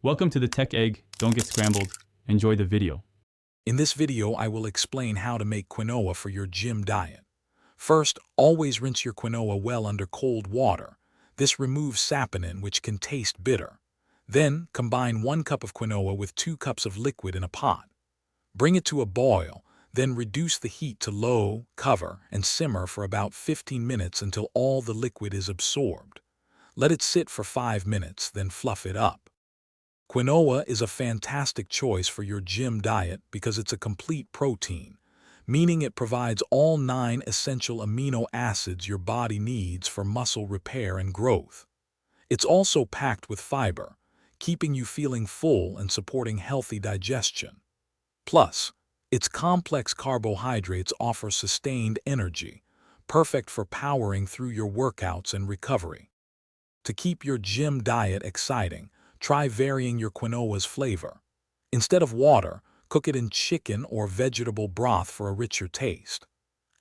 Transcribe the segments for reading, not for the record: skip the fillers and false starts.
Welcome to the Tech Egg. Don't get scrambled. Enjoy the video. In this video, I will explain how to make quinoa for your gym diet. First, always rinse your quinoa well under cold water. This removes saponin, which can taste bitter. Then, combine 1 cup of quinoa with 2 cups of liquid in a pot. Bring it to a boil, then reduce the heat to low, cover, and simmer for about 15 minutes until all the liquid is absorbed. Let it sit for 5 minutes, then fluff it up. Quinoa is a fantastic choice for your gym diet because it's a complete protein, meaning it provides all 9 essential amino acids your body needs for muscle repair and growth. It's also packed with fiber, keeping you feeling full and supporting healthy digestion. Plus, its complex carbohydrates offer sustained energy, perfect for powering through your workouts and recovery. To keep your gym diet exciting, try varying your quinoa's flavor. Instead of water, cook it in chicken or vegetable broth for a richer taste.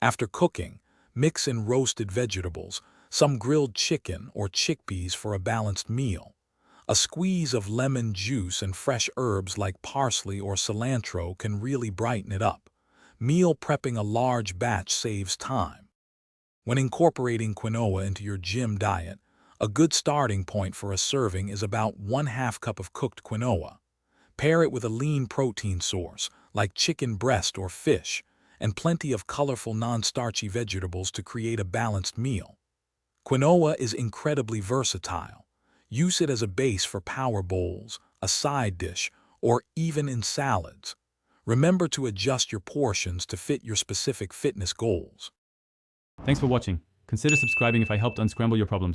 After cooking, mix in roasted vegetables, some grilled chicken or chickpeas for a balanced meal. A squeeze of lemon juice and fresh herbs like parsley or cilantro can really brighten it up. Meal prepping a large batch saves time. When incorporating quinoa into your gym diet, a good starting point for a serving is about 1/2 cup of cooked quinoa. Pair it with a lean protein source, like chicken breast or fish, and plenty of colorful non-starchy vegetables to create a balanced meal. Quinoa is incredibly versatile. Use it as a base for power bowls, a side dish, or even in salads. Remember to adjust your portions to fit your specific fitness goals. Thanks for watching. Consider subscribing if I helped unscramble your problems.